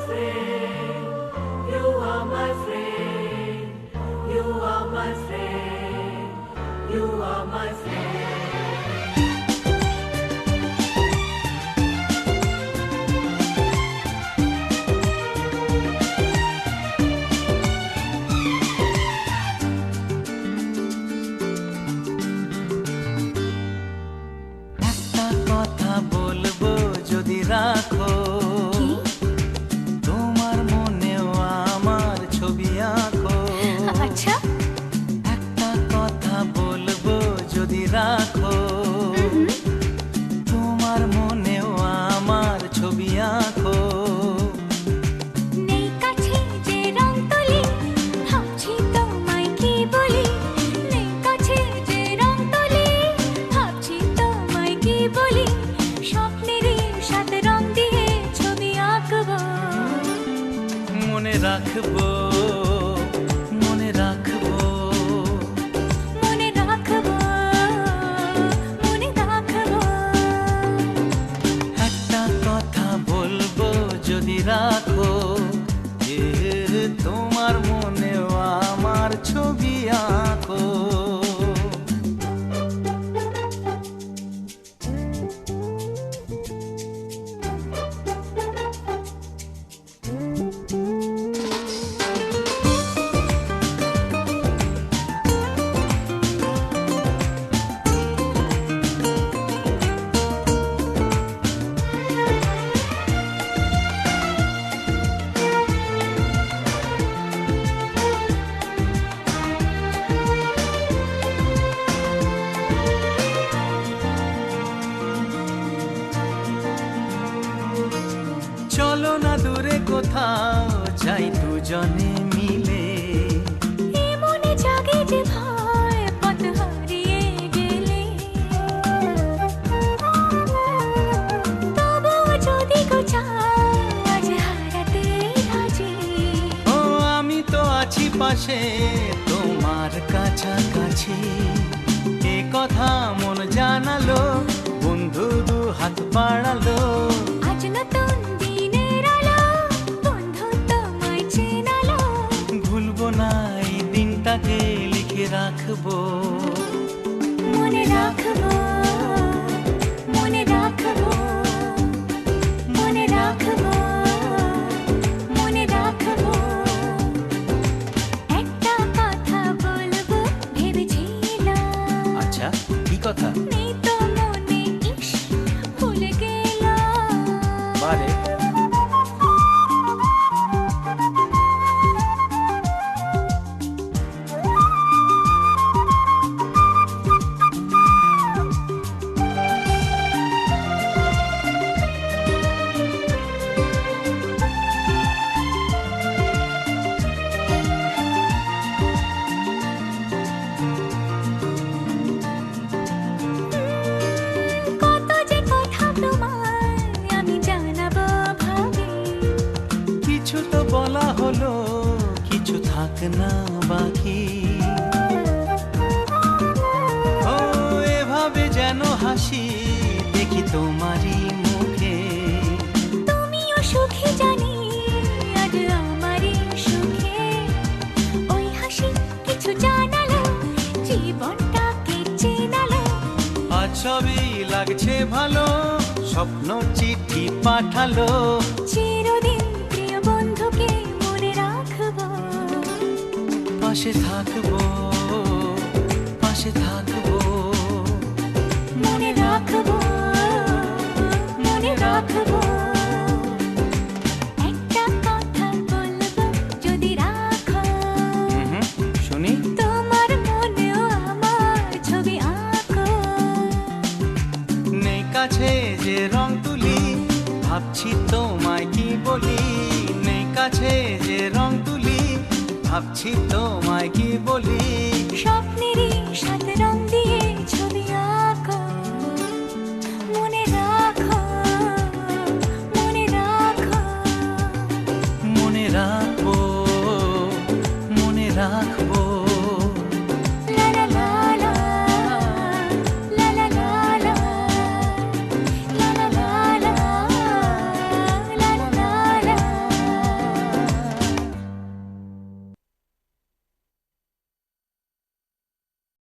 friend. You are my friend. You are my friend. You are my friend. রাখো তোমার মনেও আমার ছবি আঁকো। আচ্ছা, একটা কথা বলবো যদি রাখো তোমার মনেও আমার ছবি আঁকো। নেই কাছে যে রং তুলি, ভাবছি তোমায় কি বলি। নেই কাছে যে রং তুলি, ভাবছি তোমায় কি বলি। স্বপ্নেরই সাথে রং দিয়ে ছবি আঁকবো। মনে রাখবো, মনে রাখবো, মনে রাখবো, মনে রাখবো। একটা কথা বলবো যদি রাখো যে তোমার মনেও আমার ছবি আঁকো। চলো না দূরে কোথাও যাই দুজনে মিলে। এ মনে জাগে যে ভয় পথ হারিয়ে গেলে। তবুও যদি গো চাও আজ হারাতে রাজি। ও আমি তো আছি পাশে তোমার কাছাকাছি। এ কথা মন জানালো, বন্ধু দু হাত বাড়ালো। আজ নতুন দিনের আলো, বন্ধু তোমায় চেনালো। ভুলবো না এই দিনটাকে, লিখে রাখবো। মনে রাখবো, মনে রাখবো, মনে রাখবো, মনে রাখবো। একটা কথা বলবো ভেবেছিলাম। আচ্ছা, কি কথা? নেই তো মনে, ইস ভুলে গেলাম। বারে কত যে কথা তোমায় আমি জানাবো ভাবি। কিছু তো বলা হলো, কিছু থাক না বাকি। ও এভাবে যেন হাসি দেখি তোমারই মুখে। তুমিও সুখী জানি আজ আমারই সুখে। ওই হাসি কিছু জানালো, জীবনটাকে চেনালো। আজ সবই লাগছে ভালো, স্বপ্ন চিঠি পাঠালো। চিরদিন প্রিয় বন্ধুকে মনে রাখবো। পাশে থাকবো, পাশে থাকবো। মনে রাখবো, মনে রাখবো। একটা কথা বলবো যদি রাখো, শুনি। তোমার মনেও আমার ছবি আঁকো। নেই কাছে যে রং তুলি, ভাবছি তোমায় কি বলি। নেই কাছে যে রং তুলি, ভাবছি তোমায় কি বলি। স্বপ্নেরই সাথে